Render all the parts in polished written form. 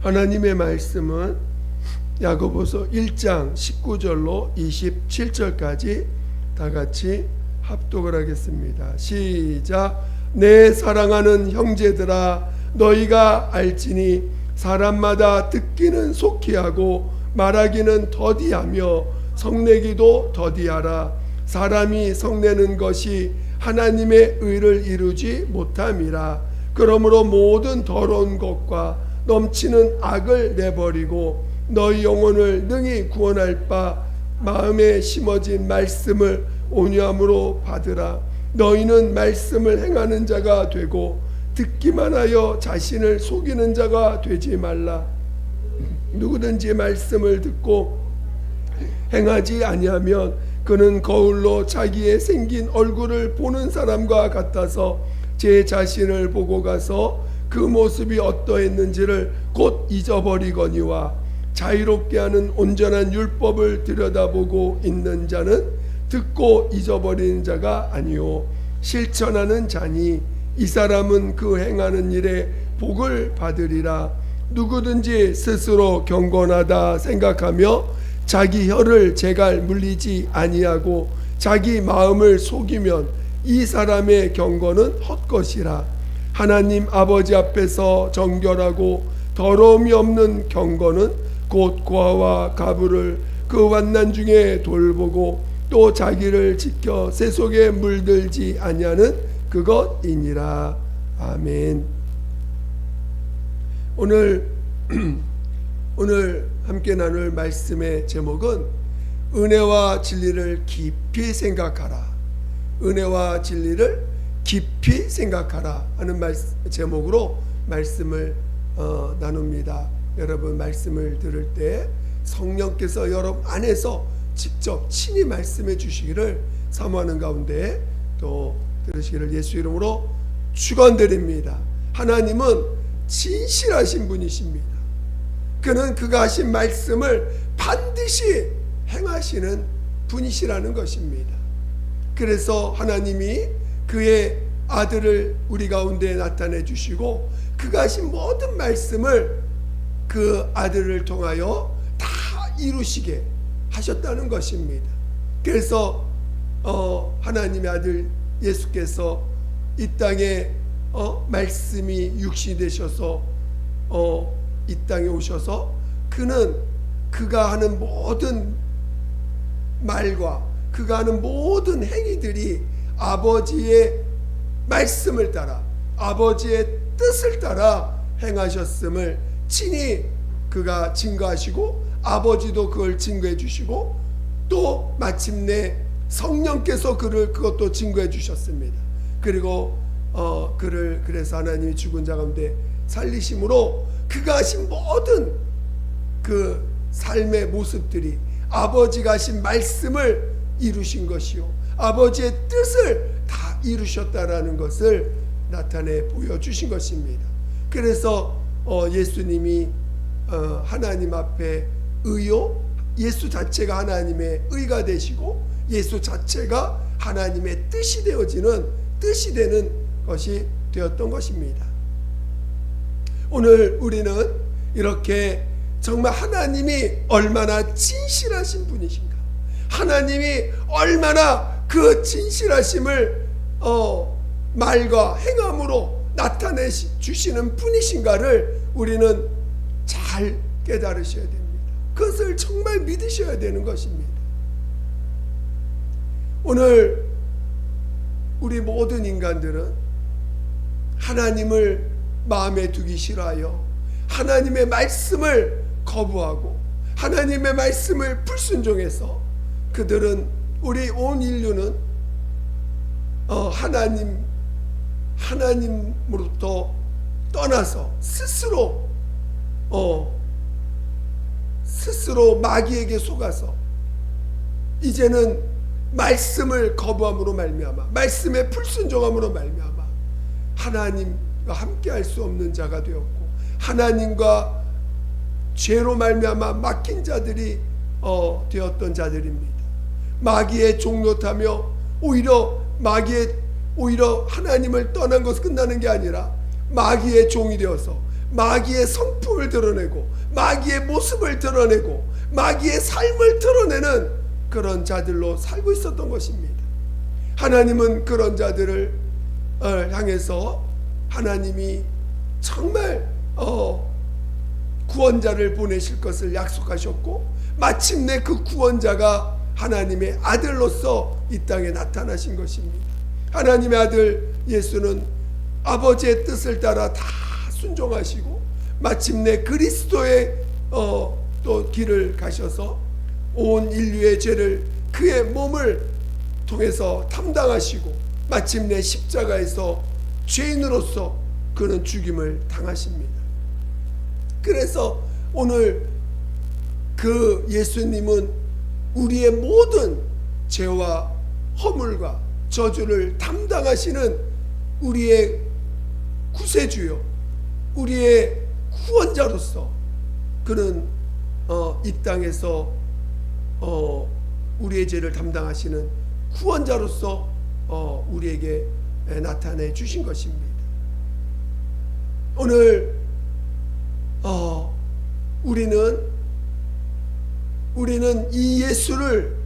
하나님의 말씀은 야고보서 1장 19절로 27절까지 다 같이 합독을 하겠습니다. 시작. 내 사랑하는 형제들아, 너희가 알지니 사람마다 듣기는 속히 하고 말하기는 더디하며 성내기도 더디하라. 사람이 성내는 것이 하나님의 의를 이루지 못함이라. 그러므로 모든 더러운 것과 넘치는 악을 내버리고 너희 영혼을 능히 구원할 바 마음에 심어진 말씀을 온유함으로 받으라. 너희는 말씀을 행하는 자가 되고 듣기만 하여 자신을 속이는 자가 되지 말라. 누구든지 말씀을 듣고 행하지 아니하면 그는 거울로 자기의 생긴 얼굴을 보는 사람과 같아서 제 자신을 보고 가서 그 모습이 어떠했는지를 곧 잊어버리거니와 자유롭게 하는 온전한 율법을 들여다보고 있는 자는 듣고 잊어버리는 자가 아니요 실천하는 자니 이 사람은 그 행하는 일에 복을 받으리라. 누구든지 스스로 경건하다 생각하며 자기 혀를 제갈 물리지 아니하고 자기 마음을 속이면 이 사람의 경건은 헛것이라. 하나님 아버지 앞에서 정결하고 더러움이 없는 경건은 곧 고아와 가부를 그 환난 중에 돌보고 또 자기를 지켜 새 속에 물들지 아니하는 그것이니라. 아멘. 오늘 함께 나눌 말씀의 제목은 은혜와 진리를 깊이 생각하라. 은혜와 진리를 깊이 생각하라 하는 제목으로 말씀을 나눕니다. 여러분 말씀을 들을 때 성령께서 여러분 안에서 직접 친히 말씀해 주시기를 사모하는 가운데 또 들으시기를 예수 이름으로 축원드립니다. 하나님은 진실하신 분이십니다. 그는 그가 하신 말씀을 반드시 행하시는 분이시라는 것입니다. 그래서 하나님이 그의 아들을 우리 가운데 나타내 주시고 그가 하신 모든 말씀을 그 아들을 통하여 다 이루시게 하셨다는 것입니다. 그래서 하나님의 아들 예수께서 이 땅에 말씀이 육신이 되셔서 이 땅에 오셔서 그는 그가 하는 모든 말과 그가 하는 모든 행위들이 아버지의 말씀을 따라 아버지의 뜻을 따라 행하셨음을 친히 그가 증거하시고 아버지도 그걸 증거해 주시고 또 마침내 성령께서 그것도 증거해 주셨습니다. 그리고 그를 그래서 하나님이 죽은 자 가운데 살리심으로 그가 하신 모든 그 삶의 모습들이 아버지가 하신 말씀을 이루신 것이요 아버지의 뜻을 다 이루셨다라는 것을 나타내 보여주신 것입니다. 그래서 예수님이 하나님 앞에 의요 예수 자체가 하나님의 의가 되시고 예수 자체가 하나님의 뜻이 되는 것이 되었던 것입니다. 오늘 우리는 이렇게 정말 하나님이 얼마나 진실하신 분이신가, 하나님이 얼마나 그 진실하심을 말과 행함으로 나타내 주시는 분이신가를 우리는 잘 깨달으셔야 됩니다. 그것을 정말 믿으셔야 되는 것입니다. 오늘 우리 모든 인간들은 하나님을 마음에 두기 싫어하여 하나님의 말씀을 거부하고 하나님의 말씀을 불순종해서 그들은 우리 온 인류는 하나님으로부터 떠나서 스스로 마귀에게 속아서 이제는 말씀을 거부함으로 말미암아 말씀의 불순종함으로 말미암아 하나님과 함께할 수 없는 자가 되었고 하나님과 죄로 말미암아 막힌 자들이 되었던 자들입니다. 마귀의 종노타며 오히려 하나님을 떠난 것은 끝나는 게 아니라 마귀의 종이 되어서 마귀의 성품을 드러내고 마귀의 모습을 드러내고 마귀의 삶을 드러내는 그런 자들로 살고 있었던 것입니다. 하나님은 그런 자들을 향해서 하나님이 정말 구원자를 보내실 것을 약속하셨고, 마침내 그 구원자가 하나님의 아들로서 이 땅에 나타나신 것입니다. 하나님의 아들 예수는 아버지의 뜻을 따라 다 순종하시고 마침내 그리스도의 또 길을 가셔서 온 인류의 죄를 그의 몸을 통해서 담당하시고 마침내 십자가에서 죄인으로서 그는 죽임을 당하십니다. 그래서 오늘 그 예수님은 우리의 모든 죄와 허물과 저주를 담당하시는 우리의 구세주요, 우리의 구원자로서 그는 이 땅에서 우리의 죄를 담당하시는 구원자로서 우리에게 나타내 주신 것입니다. 오늘 우리는 이 예수를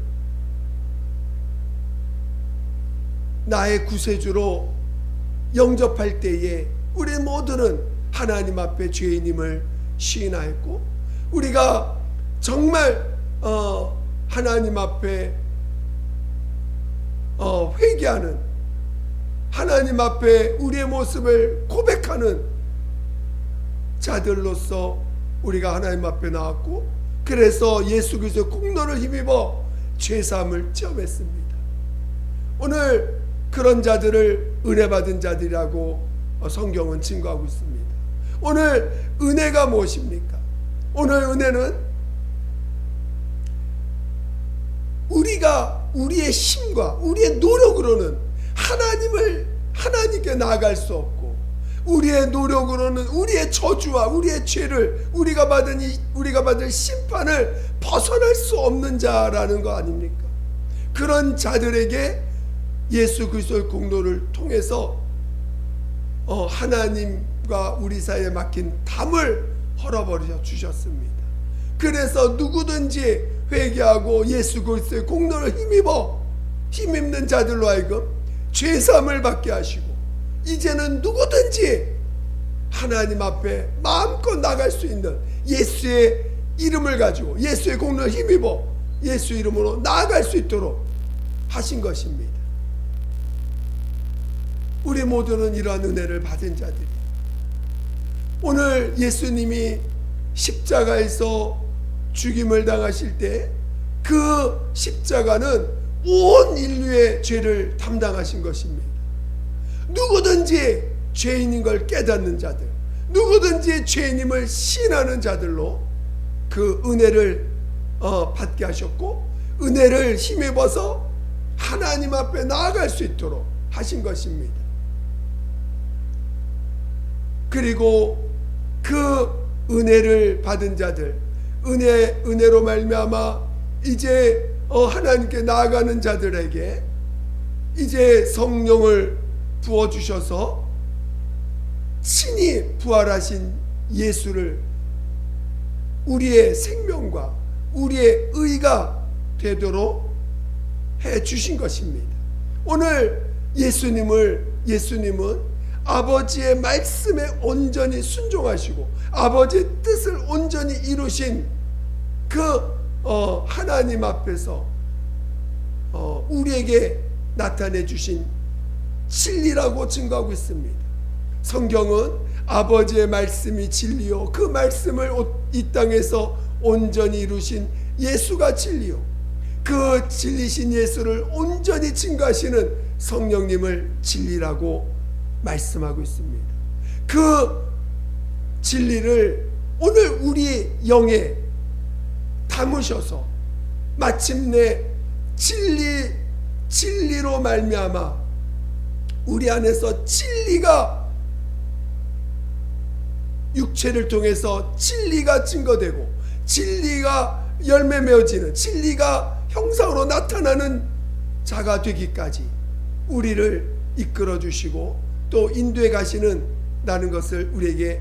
나의 구세주로 영접할 때에 우리 모두는 하나님 앞에 죄인임을 시인하였고, 우리가 정말 하나님 앞에 회개하는, 하나님 앞에 우리의 모습을 고백하는 자들로서 우리가 하나님 앞에 나왔고, 그래서 예수 그리스도의 공로를 힘입어 죄사함을 체험했습니다. 오늘 그런 자들을 은혜 받은 자들이라고 성경은 증거하고 있습니다. 오늘 은혜가 무엇입니까? 오늘 은혜는 우리가 우리의 힘과 우리의 노력으로는 하나님께 나아갈 수 없고, 우리의 노력으로는 우리의 저주와 우리의 죄를 우리가 받을 심판을 벗어날 수 없는 자라는 거 아닙니까? 그런 자들에게 예수 그리스도의 공로를 통해서 하나님과 우리 사이에 막힌 담을 헐어버려 주셨습니다. 그래서 누구든지 회개하고 예수 그리스도의 공로를 힘입는 자들로 하여금 죄사함을 받게 하시고, 이제는 누구든지 하나님 앞에 마음껏 나갈 수 있는 예수의 이름을 가지고 예수의 공로를 힘입어 예수 이름으로 나아갈 수 있도록 하신 것입니다. 우리 모두는 이러한 은혜를 받은 자들이, 오늘 예수님이 십자가에서 죽임을 당하실 때 그 십자가는 온 인류의 죄를 담당하신 것입니다. 누구든지 죄인인 걸 깨닫는 자들, 누구든지 죄인임을 신하는 자들로 그 은혜를 받게 하셨고, 은혜를 힘입어서 하나님 앞에 나아갈 수 있도록 하신 것입니다. 그리고 그 은혜를 받은 자들, 은혜로 말미암아 이제 하나님께 나아가는 자들에게 이제 성령을 부어주셔서 친히 부활하신 예수를 우리의 생명과 우리의 의가 되도록 해주신 것입니다. 오늘 예수님은 아버지의 말씀에 온전히 순종하시고 아버지의 뜻을 온전히 이루신 그 하나님 앞에서 우리에게 나타내 주신 진리라고 증거하고 있습니다. 성경은 아버지의 말씀이 진리요, 그 말씀을 이 땅에서 온전히 이루신 예수가 진리요, 그 진리신 예수를 온전히 증거하시는 성령님을 진리라고 말씀하고 있습니다. 그 진리를 오늘 우리 영에 담으셔서 마침내 진리로 말미암아 우리 안에서 진리가 육체를 통해서 진리가 증거되고 진리가 열매 맺어지는, 진리가 형상으로 나타나는 자가 되기까지 우리를 이끌어 주시고 또 인도해 가시는 다는 것을 우리에게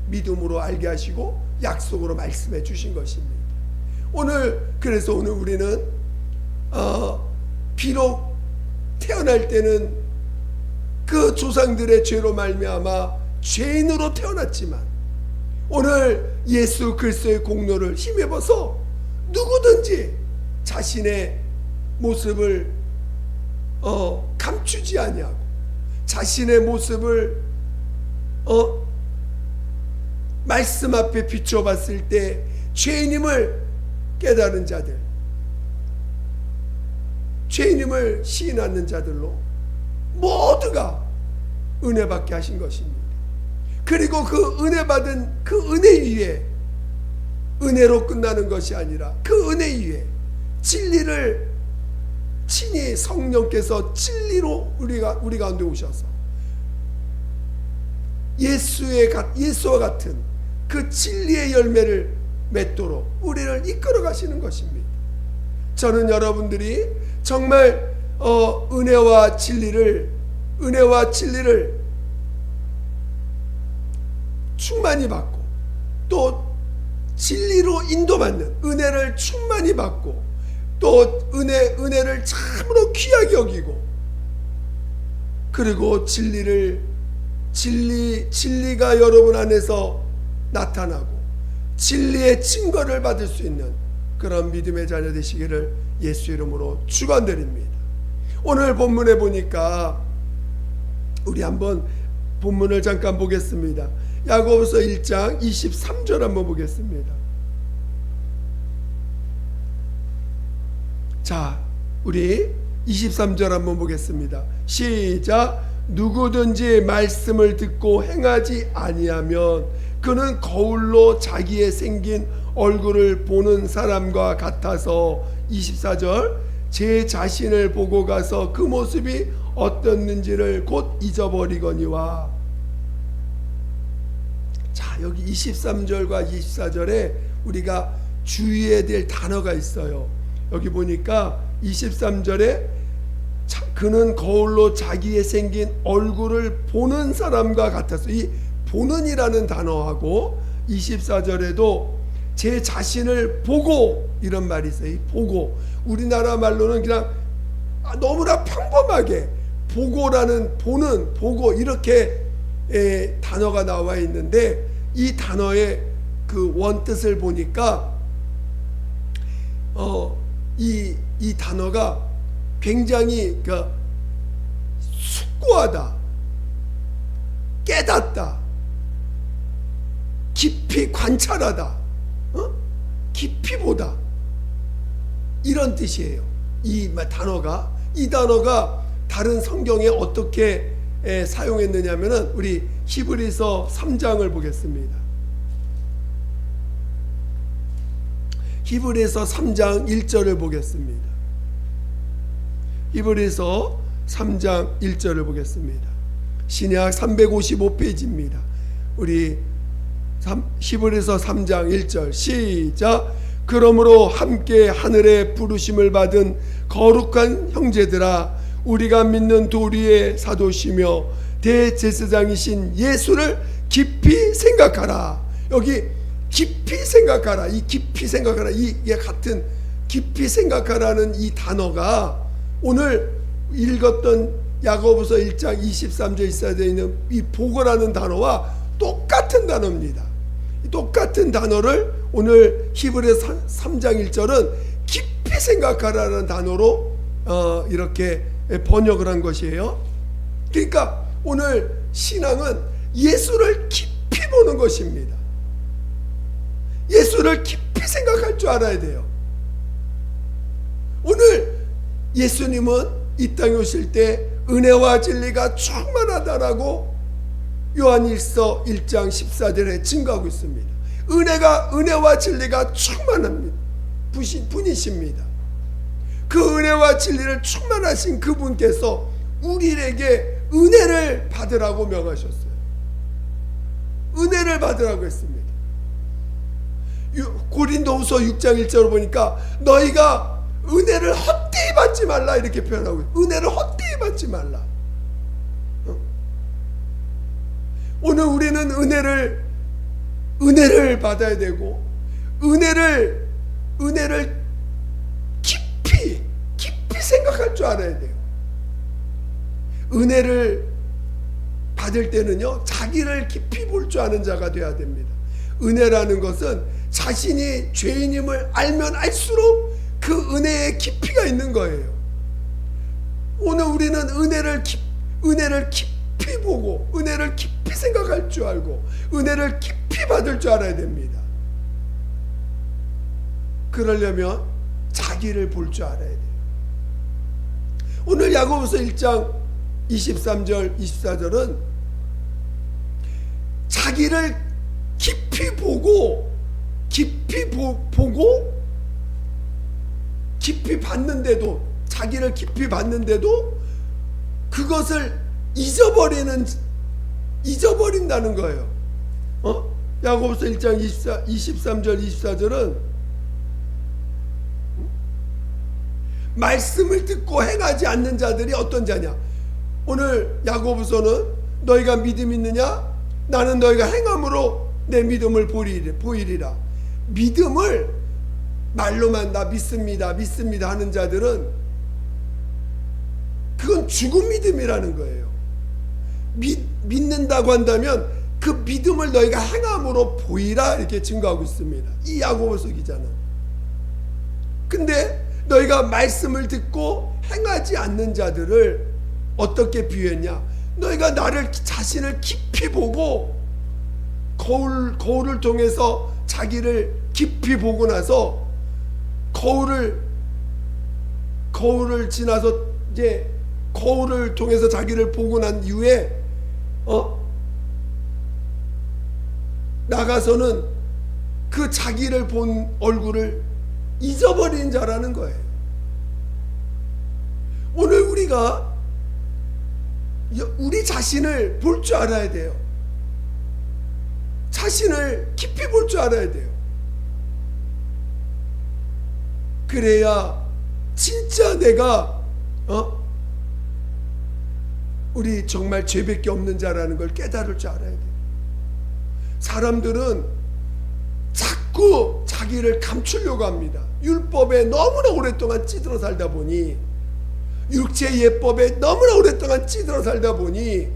믿음으로 알게 하시고 약속으로 말씀해 주신 것입니다. 그래서 오늘 우리는 비록 태어날 때는 그 조상들의 죄로 말미암아 죄인으로 태어났지만 오늘 예수 그리스도의 공로를 힘입어서 누구든지 자신의 모습을 감추지 아니하고 자신의 모습을 말씀 앞에 비춰봤을 때 죄인임을 깨달은 자들, 죄인임을 시인하는 자들로 모두가 은혜받게 하신 것입니다. 그리고 그 은혜 받은 그 은혜 위에 은혜로 끝나는 것이 아니라 그 은혜 위에 진리를 친히 성령께서 진리로 우리 가운데 오셔서 예수와 같은 그 진리의 열매를 맺도록 우리를 이끌어 가시는 것입니다. 저는 여러분들이 정말 은혜와 진리를 충만히 받고 또 진리로 인도받는 은혜를 충만히 받고 또 은혜를 참으로 귀하게 여기고 그리고 진리가 여러분 안에서 나타나고 진리의 증거를 받을 수 있는 그런 믿음의 자녀 되시기를 예수 이름으로 축원드립니다. 오늘 본문에 보니까 우리 한번 본문을 잠깐 보겠습니다. 야고보서 1장 23절 한번 보겠습니다. 자, 우리 23절 한번 보겠습니다. 시작. 누구든지 말씀을 듣고 행하지 아니하면 그는 거울로 자기의 생긴 얼굴을 보는 사람과 같아서 24절 제 자신을 보고 가서 그 모습이 어떻는지를 곧 잊어버리거니와. 자, 여기 23절과 24절에 우리가 주의해야 될 단어가 있어요. 여기 보니까 23절에 그는 거울로 자기의 생긴 얼굴을 보는 사람과 같아서 이 보는이라는 단어하고 24절에도 제 자신을 보고 이런 말이 있어요. 이 보고 우리나라 말로는 그냥 너무나 평범하게 보고라는 보고 이렇게 단어가 나와 있는데 이 단어의 그 원뜻을 보니까 이 단어가 굉장히 숙고하다, 깨닫다, 깊이 관찰하다, 깊이 보다 이런 뜻이에요. 이 단어가 다른 성경에 어떻게 사용했느냐면은 우리 히브리서 3장을 보겠습니다. 히브리서 3장 1절을 보겠습니다. 히브리서 3장 1절을 보겠습니다. 신약 355페이지입니다. 우리 히브리서 3장 1절 시작. 그러므로 함께 하늘의 부르심을 받은 거룩한 형제들아 우리가 믿는 도리의 사도시며 대제사장이신 예수를 깊이 생각하라. 여기 깊이 생각하라. 이 깊이 생각하라. 이게 같은 깊이 생각하라는 이 단어가 오늘 읽었던 야고보서 1장 23절 24절에 있는 이 보고라는 단어와 똑같은 단어입니다. 똑같은 단어를 오늘 히브리서 3장 1절은 깊이 생각하라는 단어로 이렇게 번역을 한 것이에요. 그러니까 오늘 신앙은 예수를 깊이 보는 것입니다. 예수를 깊이 생각할 줄 알아야 돼요. 오늘 예수님은 이 땅에 오실 때 은혜와 진리가 충만하다라고 요한일서 1장 14절에 증거하고 있습니다. 은혜와 진리가 충만합니다. 분이십니다. 그 은혜와 진리를 충만하신 그분께서 우리에게 은혜를 받으라고 명하셨어요. 은혜를 받으라고 했습니다. 고린도후서 6장 1절을 보니까 너희가 은혜를 헛되이 받지 말라 이렇게 표현하고 있어요. 은혜를 헛되이 받지 말라. 오늘 우리는 은혜를 은혜를 받아야 되고 은혜를 깊이 생각할 줄 알아야 돼요. 은혜를 받을 때는요, 자기를 깊이 볼 줄 아는 자가 되어야 됩니다. 은혜라는 것은 자신이 죄인임을 알면 알수록 그 은혜의 깊이가 있는 거예요. 오늘 우리는 은혜를 깊이 보고 은혜를 깊이 생각할 줄 알고 은혜를 깊이 받을 줄 알아야 됩니다. 그러려면 자기를 볼 줄 알아야 돼요. 오늘 야고보서 1장 23절 24절은 자기를 깊이 보고 깊이 봤는데도, 자기를 깊이 봤는데도 그것을 잊어버린다는 거예요. 야고보서 1장 23절 24절은 말씀을 듣고 행하지 않는 자들이 어떤 자냐. 오늘 야고보서는 너희가 믿음 있느냐? 나는 너희가 행함으로 내 믿음을 보이리라. 믿음을 말로만 나 믿습니다 하는 자들은 그건 죽은 믿음이라는 거예요. 믿는다고 한다면 그 믿음을 너희가 행함으로 보이라 이렇게 증거하고 있습니다, 이 야고보서 기자는. 근데 너희가 말씀을 듣고 행하지 않는 자들을 어떻게 비유했냐? 너희가 나를 자신을 깊이 보고 거울을 통해서 자기를 깊이 보고 나서 거울을 지나서 이제 거울을 통해서 자기를 보고 난 이후에 나가서는 그 자기를 본 얼굴을 잊어버린 자라는 거예요. 오늘 우리가 우리 자신을 볼 줄 알아야 돼요. 자신을 깊이 볼 줄 알아야 돼요. 그래야 진짜 내가 우리 정말 죄밖에 없는 자라는 걸 깨달을 줄 알아야 돼요. 사람들은 자꾸 자기를 감추려고 합니다. 율법에 너무나 오랫동안 찌들어 살다 보니, 육체 예법에 너무나 오랫동안 찌들어 살다 보니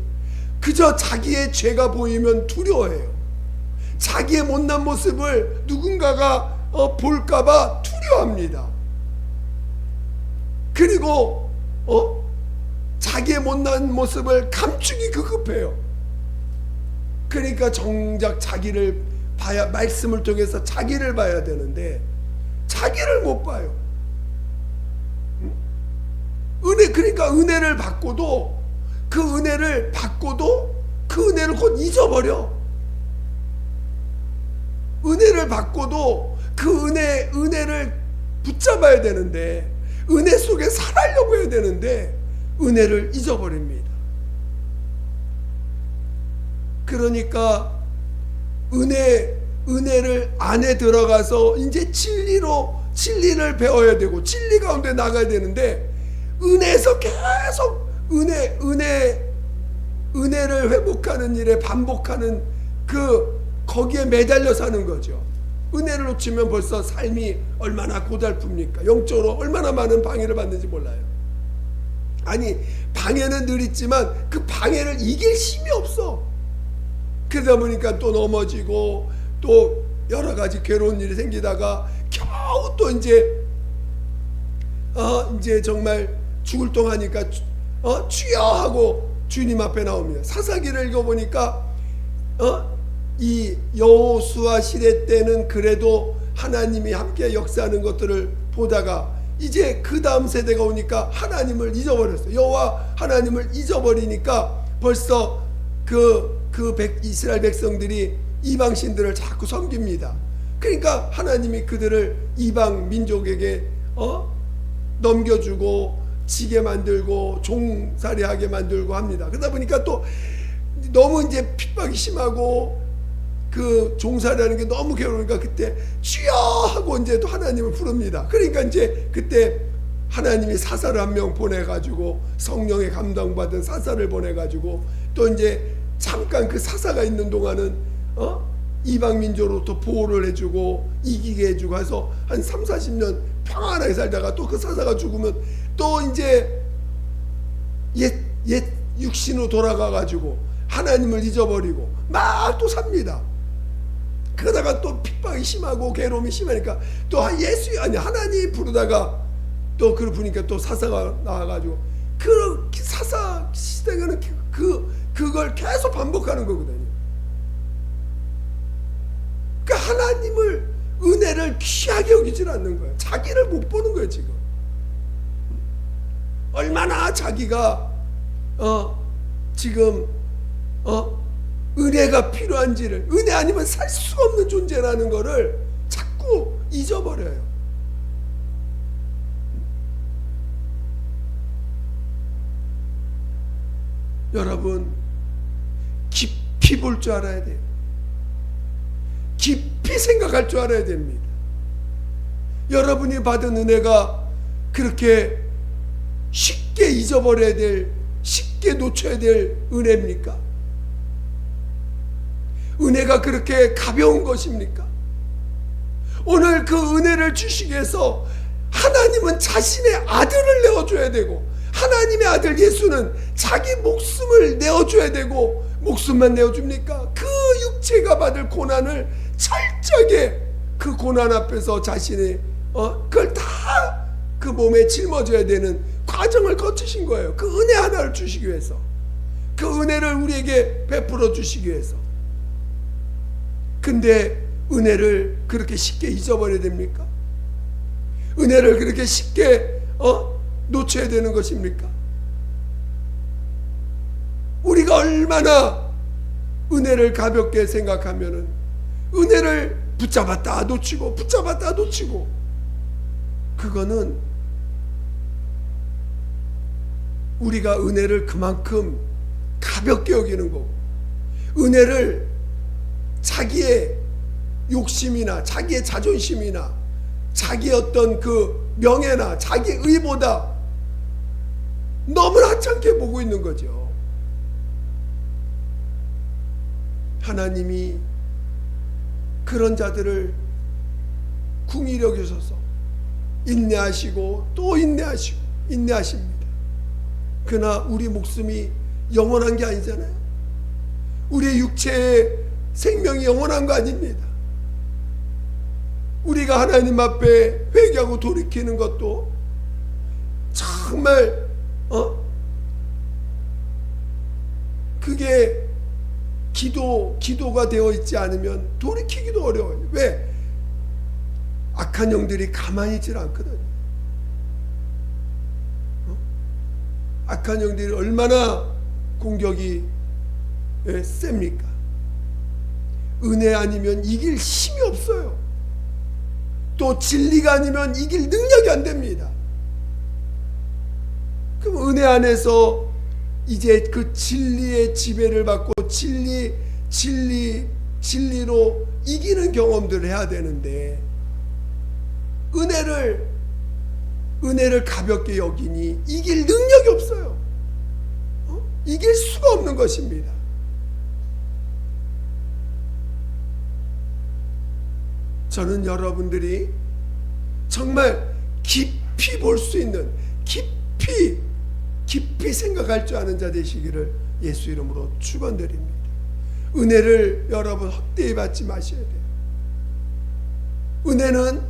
그저 자기의 죄가 보이면 두려워해요. 자기의 못난 모습을 누군가가 볼까봐 두려워합니다. 그리고 자기의 못난 모습을 감추기 급급해요. 그러니까 정작 자기를 봐야, 말씀을 통해서 자기를 봐야 되는데 자기를 못 봐요. 그러니까 은혜를 받고도 그 은혜를 곧 잊어버려. 은혜를 받고도 그 은혜를 붙잡아야 되는데, 은혜 속에 살아려고 해야 되는데 은혜를 잊어버립니다. 그러니까 은혜를 안에 들어가서 이제 진리를 배워야 되고 진리 가운데 나가야 되는데, 은혜에서 계속 은혜를 회복하는 일에 반복하는 거기에 매달려 사는 거죠. 은혜를 놓치면 벌써 삶이 얼마나 고달픕니까? 영적으로 얼마나 많은 방해를 받는지 몰라요. 아니, 방해는 늘 있지만 그 방해를 이길 힘이 없어. 그러다 보니까 또 넘어지고 또 여러 가지 괴로운 일이 생기다가 겨우 또 이제 정말 죽을 동하니까 주여 하고 주님 앞에 나옵니다. 사사기를 읽어보니까 이 여호수아 시대 때는 그래도 하나님이 함께 역사하는 것들을 보다가 이제 그 다음 세대가 오니까 하나님을 잊어버렸어요. 여호와 하나님을 잊어버리니까 벌써 이스라엘 백성들이 이방신들을 자꾸 섬깁니다. 그러니까 하나님이 그들을 이방 민족에게 넘겨주고 지게 만들고 종살이하게 만들고 합니다. 그러다 보니까 또 너무 이제 핍박이 심하고 그 종살이하는 게 너무 괴로우니까 그때 주여 하고 이제 또 하나님을 부릅니다. 그러니까 이제 그때 하나님이 사사를 한 명 보내가지고, 성령의 감동받은 사사를 보내가지고 또 이제 잠깐 그 사사가 있는 동안은 이방 민족으로부터 보호를 해주고 이기게 해주고 해서 한 3, 40년 평안하게 살다가 또 그 사사가 죽으면 또 이제 옛 육신으로 돌아가가지고 하나님을 잊어버리고 막 또 삽니다. 그러다가 또 핍박이 심하고 괴로움이 심하니까 또 하나님 부르다가 또 그걸 부르니까 또 사사가 나와가지고 그 사사 시대가는 그걸 계속 반복하는 거거든요. 그러니까 하나님을 은혜를 귀하게 여기질 않는 거예요. 자기를 못 보는 거예요. 지금 얼마나 자기가 지금 은혜가 필요한지를, 은혜 아니면 살 수가 없는 존재라는 거를 자꾸 잊어버려요. 여러분, 깊이 볼 줄 알아야 돼요. 깊이 생각할 줄 알아야 됩니다. 여러분이 받은 은혜가 그렇게 쉽게 잊어버려야 될, 쉽게 놓쳐야 될 은혜입니까? 은혜가 그렇게 가벼운 것입니까? 오늘 그 은혜를 주시기 위해서 하나님은 자신의 아들을 내어줘야 되고, 하나님의 아들 예수는 자기 목숨을 내어줘야 되고, 목숨만 내어줍니까? 그 육체가 받을 고난을 철저하게 그 고난 앞에서 자신의 그걸 다 그 몸에 짊어져야 되는 과정을 거치신 거예요. 그 은혜 하나를 주시기 위해서, 그 은혜를 우리에게 베풀어 주시기 위해서. 근데 은혜를 그렇게 쉽게 잊어버려야 됩니까? 은혜를 그렇게 쉽게 놓쳐야 되는 것입니까? 우리가 얼마나 은혜를 가볍게 생각하면은 은혜를 붙잡았다 놓치고 붙잡았다 놓치고, 그거는 우리가 은혜를 그만큼 가볍게 여기는 거고, 은혜를 자기의 욕심이나 자기의 자존심이나 자기의 어떤 그 명예나 자기의 의보다 너무나 하찮게 보고 있는 거죠. 하나님이 그런 자들을 긍휼히 여기셔서 인내하시고 또 인내하십니다. 그러나 우리 목숨이 영원한 게 아니잖아요. 우리의 육체의 생명이 영원한 거 아닙니다. 우리가 하나님 앞에 회개하고 돌이키는 것도 정말 그게 기도가 되어 있지 않으면 돌이키기도 어려워요. 왜? 악한 영들이 가만히 있질 않거든요. 악한 영들이 얼마나 공격이 셉니까? 은혜 아니면 이길 힘이 없어요. 또 진리가 아니면 이길 능력이 안 됩니다. 그럼 은혜 안에서 이제 그 진리의 지배를 받고 진리로 이기는 경험들을 해야 되는데, 은혜를 가볍게 여기니 이길 능력이 없어요. 이길 수가 없는 것입니다. 저는 여러분들이 정말 깊이 볼 수 있는, 깊이 생각할 줄 아는 자 되시기를 예수 이름으로 축원드립니다. 은혜를 여러분 헛되이 받지 마셔야 돼요. 은혜는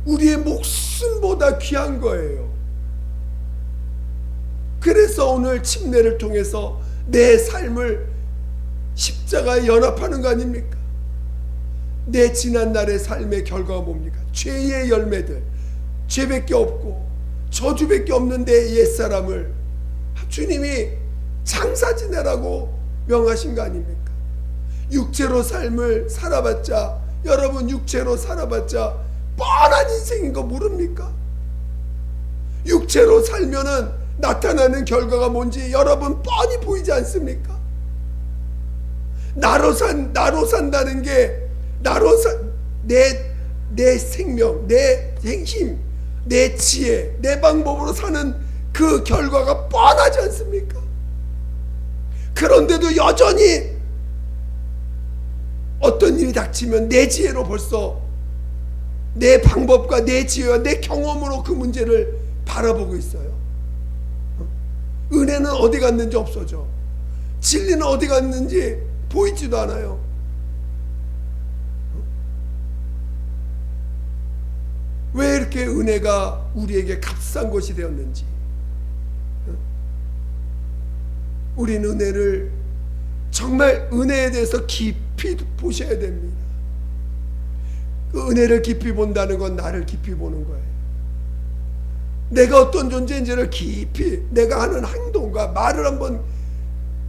우리의 목숨보다 귀한 거예요. 그래서 오늘 침례를 통해서 내 삶을 십자가에 연합하는 거 아닙니까? 내 지난날의 삶의 결과가 뭡니까? 죄의 열매들, 죄밖에 없고 저주밖에 없는데 옛사람을 주님이 장사 지내라고 명하신 거 아닙니까? 육체로 삶을 살아봤자, 여러분 육체로 살아봤자 뻔한 인생인 거 모릅니까? 육체로 살면은 나타나는 결과가 뭔지 여러분 뻔히 보이지 않습니까? 나로 산다는 게, 내 생명, 내 힘, 내 지혜, 내 방법으로 사는 그 결과가 뻔하지 않습니까? 그런데도 여전히 어떤 일이 닥치면 내 지혜로 벌써 내 방법과 내 지혜와 내 경험으로 그 문제를 바라보고 있어요. 은혜는 어디 갔는지 없어져. 진리는 어디 갔는지 보이지도 않아요. 왜 이렇게 은혜가 우리에게 값싼 것이 되었는지. 우리는 은혜를 정말 은혜에 대해서 깊이 보셔야 됩니다. 그 은혜를 깊이 본다는 건 나를 깊이 보는 거예요. 내가 어떤 존재인지를 깊이, 내가 하는 행동과 말을 한번,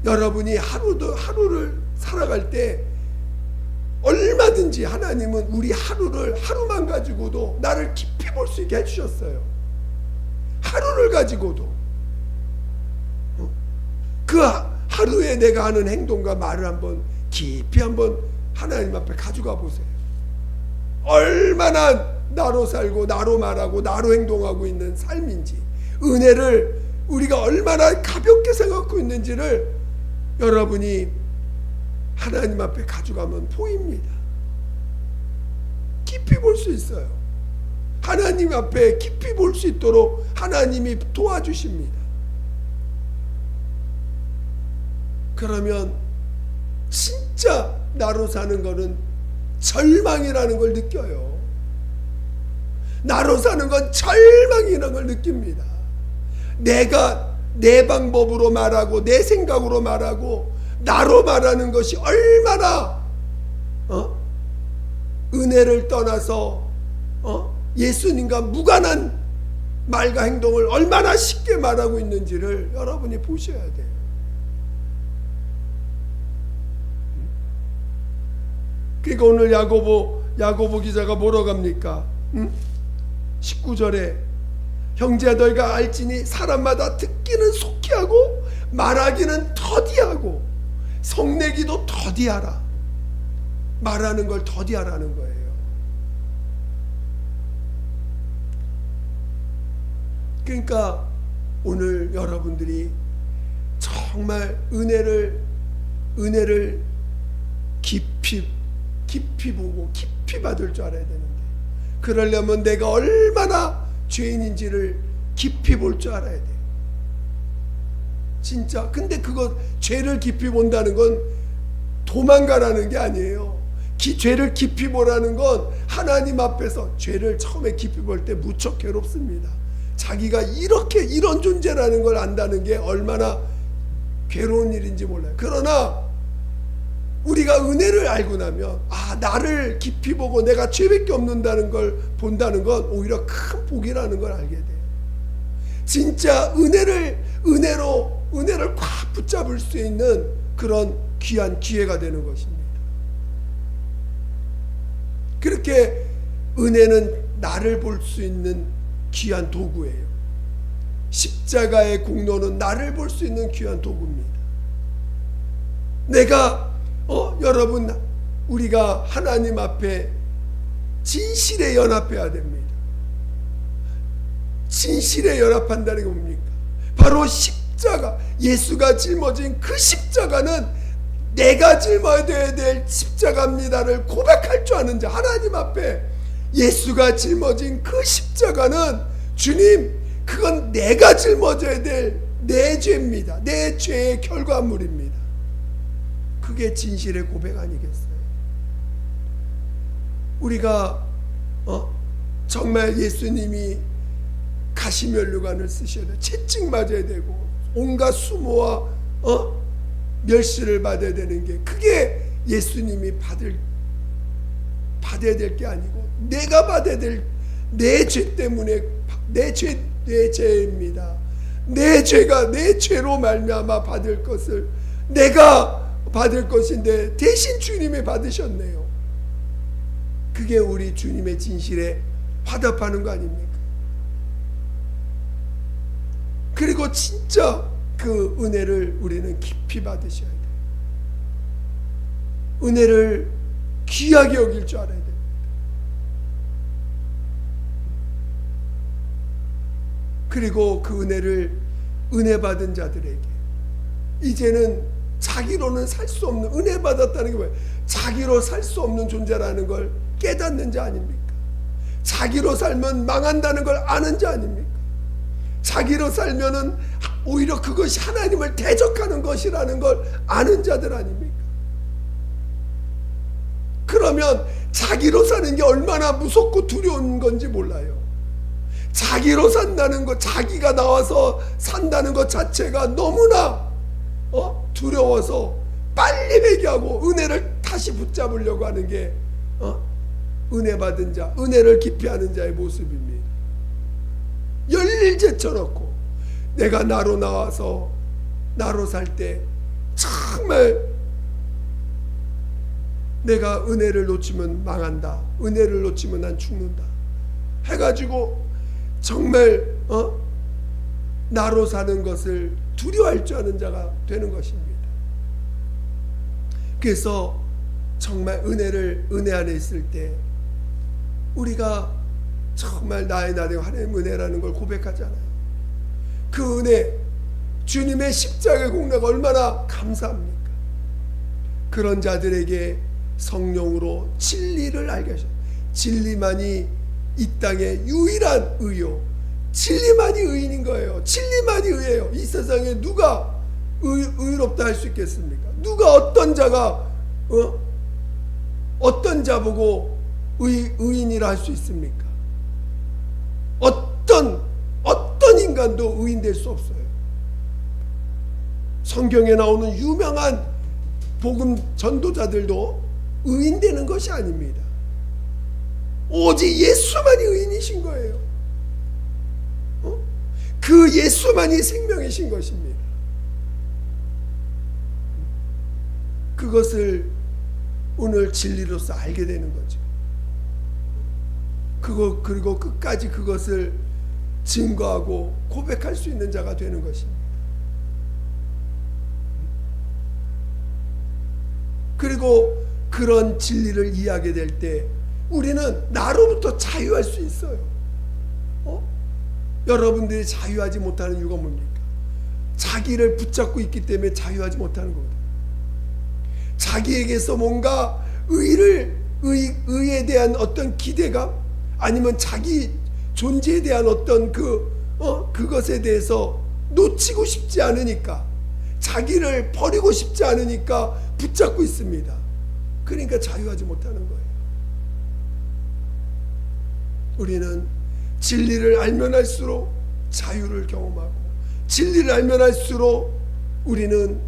여러분이 하루를 살아갈 때 얼마든지 하나님은 우리 하루만 가지고도 나를 깊이 볼 수 있게 해주셨어요. 하루를 가지고도 그 하루에 내가 하는 행동과 말을 한번 깊이 한번 하나님 앞에 가져가 보세요. 얼마나 나로 살고 나로 말하고 나로 행동하고 있는 삶인지, 은혜를 우리가 얼마나 가볍게 생각하고 있는지를 여러분이 하나님 앞에 가져가면 보입니다. 깊이 볼 수 있어요. 하나님 앞에 깊이 볼 수 있도록 하나님이 도와주십니다. 그러면 진짜 나로 사는 거는 절망이라는 걸 느껴요. 나로 사는 건 절망이라는 걸 느낍니다. 내가 내 방법으로 말하고 내 생각으로 말하고 나로 말하는 것이 얼마나 은혜를 떠나서 예수님과 무관한 말과 행동을 얼마나 쉽게 말하고 있는지를 여러분이 보셔야 돼요. 그러니까 오늘 야고보 기자가 뭐라고 합니까? 19절에 형제야 너희가 알지니 사람마다 듣기는 속히 하고 말하기는 더디하고 성내기도 더디하라. 말하는 걸 더디하라는 거예요. 그러니까 오늘 여러분들이 정말 은혜를 깊이 보고 깊이 받을 줄 알아야 되는데, 그러려면 내가 얼마나 죄인인지를 깊이 볼 줄 알아야 돼요. 진짜. 근데 그거 죄를 깊이 본다는 건 도망가라는 게 아니에요. 죄를 깊이 보라는 건 하나님 앞에서 죄를 처음에 깊이 볼 때 무척 괴롭습니다. 자기가 이런 존재라는 걸 안다는 게 얼마나 괴로운 일인지 몰라요. 그러나 우리가 은혜를 알고 나면 나를 깊이 보고 내가 죄밖에 없는다는 걸 본다는 건 오히려 큰 복이라는 걸 알게 돼요. 진짜 은혜로 꽉 붙잡을 수 있는 그런 귀한 기회가 되는 것입니다. 그렇게 은혜는 나를 볼 수 있는 귀한 도구예요. 십자가의 공로는 나를 볼 수 있는 귀한 도구입니다. 내가 여러분, 우리가 하나님 앞에 진실에 연합해야 됩니다. 진실에 연합한다는 게 뭡니까? 바로 십자가, 예수가 짊어진 그 십자가는 내가 짊어야 될 십자가입니다를 고백할 줄 아는 자, 하나님 앞에 예수가 짊어진 그 십자가는 주님, 그건 내가 짊어져야 될 내 죄입니다. 내 죄의 결과물입니다. 그게 진실의 고백 아니겠어요? 우리가 정말 예수님이 가시면류관을 쓰셔야 돼요. 채찍 맞아야 되고 온갖 수모와 멸시를 받아야 되는 게, 그게 예수님이 받아야 될 게 아니고 내가 받아야 될 내 죄 때문에 내 죄입니다. 내 죄가 내 죄로 말미암아 받을 것을 내가 받을 것인데 대신 주님이 받으셨네요. 그게 우리 주님의 진실에 화답하는 거 아닙니까? 그리고 진짜 그 은혜를 우리는 깊이 받으셔야 돼요. 은혜를 귀하게 여길 줄 알아야 됩니다. 그리고 그 은혜를 은혜 받은 자들에게 이제는 자기로는 살 수 없는, 은혜 받았다는 게 뭐예요? 자기로 살 수 없는 존재라는 걸 깨닫는 자 아닙니까? 자기로 살면 망한다는 걸 아는 자 아닙니까? 자기로 살면은 오히려 그것이 하나님을 대적하는 것이라는 걸 아는 자들 아닙니까? 그러면 자기로 사는 게 얼마나 무섭고 두려운 건지 몰라요. 자기로 산다는 것, 자기가 나와서 산다는 것 자체가 너무나 두려워서 빨리 회개하고 은혜를 다시 붙잡으려고 하는 게 은혜 받은 자, 은혜를 기피하는 자의 모습입니다. 열일 제쳐놓고 내가 나로 나와서 나로 살 때 정말 내가 은혜를 놓치면 망한다, 은혜를 놓치면 난 죽는다 해가지고 정말 나로 사는 것을 두려워할 줄 아는 자가 되는 것입니다. 그래서 정말 은혜 안에 있을 때 우리가 정말 나의 하나님 은혜라는 걸 고백하잖아요. 그 은혜, 주님의 십자가의 공로가 얼마나 감사합니까? 그런 자들에게 성령으로 진리를 알게 하셨어요. 진리만이 이 땅의 유일한 의요, 진리만이 의인인 거예요. 진리만이 의예요. 이 세상에 누가 의롭다 할 수 있겠습니까? 누가 어떤 자가 어떤 자 보고 의인이라 할 수 있습니까? 어떤 인간도 의인 될 수 없어요. 성경에 나오는 유명한 복음 전도자들도 의인 되는 것이 아닙니다. 오직 예수만이 의인이신 거예요. 그 예수만이 생명이신 것입니다. 그것을 오늘 진리로서 알게 되는 거죠. 그리고 끝까지 그것을 증거하고 고백할 수 있는 자가 되는 것입니다. 그리고 그런 진리를 이해하게 될 때 우리는 나로부터 자유할 수 있어요. 여러분들이 자유하지 못하는 이유가 뭡니까? 자기를 붙잡고 있기 때문에 자유하지 못하는 겁니다. 자기에게서 뭔가 의에 대한 어떤 기대감, 아니면 자기 존재에 대한 어떤 그것에 대해서 놓치고 싶지 않으니까, 자기를 버리고 싶지 않으니까 붙잡고 있습니다. 그러니까 자유하지 못하는 거예요. 우리는 진리를 알면 할수록 자유를 경험하고, 진리를 알면 할수록 우리는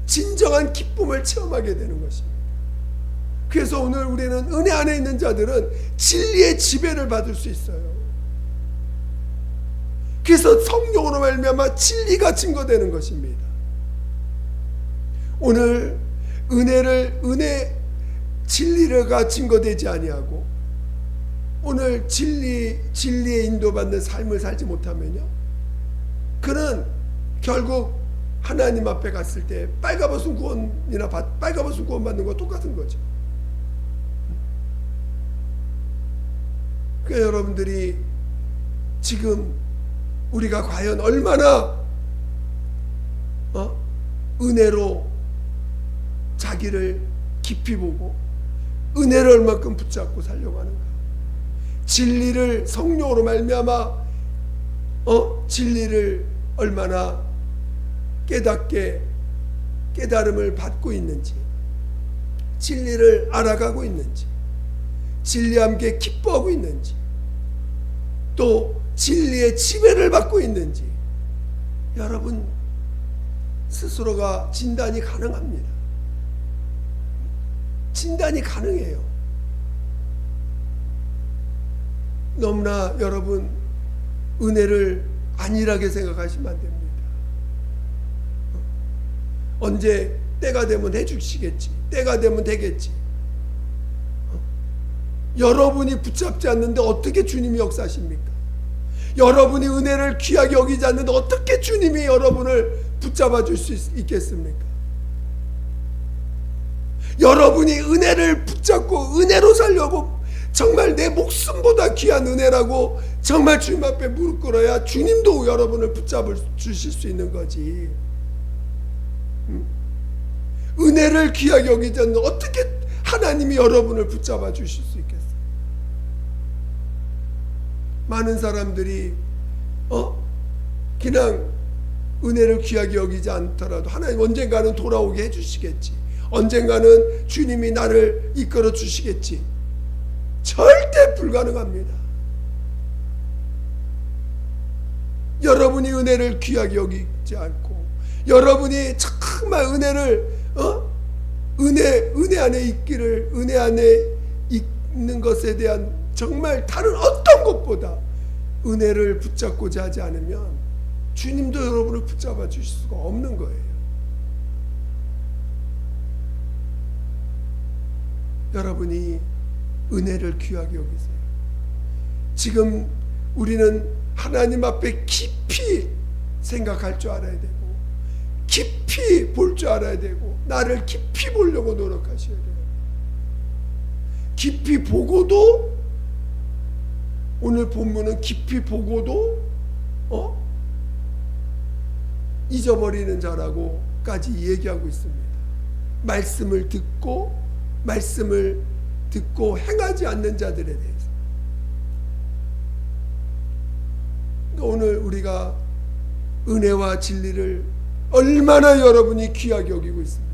진정한 기쁨을 체험하게 되는 것입니다. 그래서 오늘 우리는 은혜 안에 있는 자들은 진리의 지배를 받을 수 있어요. 그래서 성령으로 말미암아 진리가 증거되는 것입니다. 오늘 진리가 증거되지 아니하고 오늘 진리에 인도받는 삶을 살지 못하면요, 그는 결국 하나님 앞에 갔을 때 빨가벗은 구원 받는 거 똑같은 거죠. 그러니까 여러분들이 지금 우리가 과연 얼마나 은혜로 자기를 깊이 보고 은혜를 얼마큼 붙잡고 살려고 하는가? 진리를 성령으로 말미암아 진리를 얼마나 깨달음을 받고 있는지, 진리를 알아가고 있는지, 진리와 함께 기뻐하고 있는지, 또 진리의 지배를 받고 있는지 여러분 스스로가 진단이 가능합니다. 진단이 가능해요. 너무나 여러분 은혜를 안일하게 생각하시면 안 됩니다. 언제 때가 되면 해주시겠지, 때가 되면 되겠지. 여러분이 붙잡지 않는데 어떻게 주님이 역사하십니까? 여러분이 은혜를 귀하게 여기지 않는데 어떻게 주님이 여러분을 붙잡아 줄 수 있겠습니까? 여러분이 은혜를 붙잡고 은혜로 살려고 정말 내 목숨보다 귀한 은혜라고 정말 주님 앞에 무릎 꿇어야 주님도 여러분을 붙잡아 주실 수 있는 거지. 은혜를 귀하게 여기지 않는 어떻게 하나님이 여러분을 붙잡아 주실 수 있겠어요? 많은 사람들이 그냥 은혜를 귀하게 여기지 않더라도 하나님 언젠가는 돌아오게 해주시겠지, 언젠가는 주님이 나를 이끌어 주시겠지. 절대 불가능합니다. 여러분이 은혜를 귀하게 여기지 않고, 여러분이 정말 은혜를 은혜 안에 있기를, 은혜 안에 있는 것에 대한 정말 다른 어떤 것보다 은혜를 붙잡고자 하지 않으면 주님도 여러분을 붙잡아 주실 수가 없는 거예요. 여러분이 은혜를 귀하게 여기세요. 지금 우리는 하나님 앞에 깊이 생각할 줄 알아야 되고, 깊이 볼 줄 알아야 되고, 나를 깊이 보려고 노력하셔야 돼요. 깊이 보고도, 오늘 본문은 깊이 보고도 잊어버리는 자라고까지 얘기하고 있습니다. 말씀을 듣고 행하지 않는 자들에 대해서. 오늘 우리가 은혜와 진리를 얼마나 여러분이 귀하게 여기고 있습니까?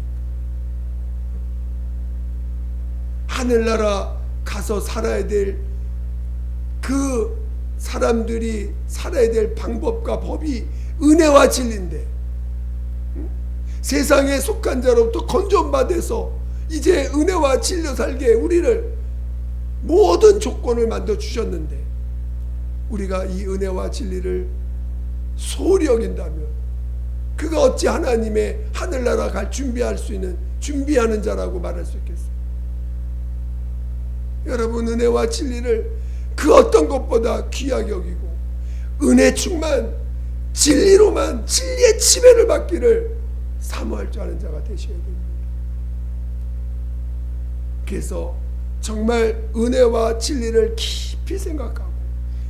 하늘나라 가서 살아야 될 그 사람들이 살아야 될 방법과 법이 은혜와 진리인데, 세상에 속한 자로부터 건전받아서 이제 은혜와 진리로 살게 우리를 모든 조건을 만들어 주셨는데, 우리가 이 은혜와 진리를 소홀히 여긴다면 그가 어찌 하나님의 하늘나라 갈 준비할 수 있는 준비하는 자라고 말할 수 있겠어요? 여러분, 은혜와 진리를 그 어떤 것보다 귀하게 여기고, 은혜 충만 진리로만, 진리의 지배를 받기를 사모할 줄 아는 자가 되셔야 됩니다. 그래서 정말 은혜와 진리를 깊이 생각하고,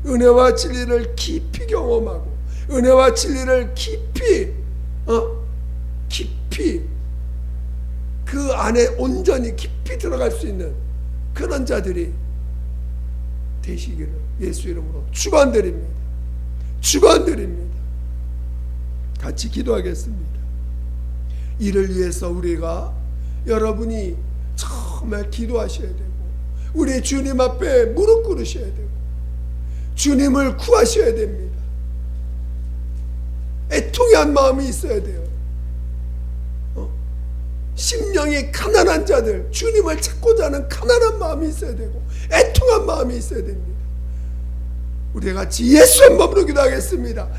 은혜와 진리를 깊이 경험하고, 은혜와 진리를 깊이 그 안에 온전히 깊이 들어갈 수 있는 그런 자들이 되시기를 예수 이름으로 축원드립니다. 축원드립니다. 같이 기도하겠습니다. 이를 위해서 우리가, 여러분이 정말 기도하셔야 되고, 우리 주님 앞에 무릎 꿇으셔야 되고, 주님을 구하셔야 됩니다. 애통한 마음이 있어야 돼요. 심령이 가난한 자들, 주님을 찾고자 하는 가난한 마음이 있어야 되고, 애통한 마음이 있어야 됩니다. 우리 같이 예수 한 번으로 기도하겠습니다.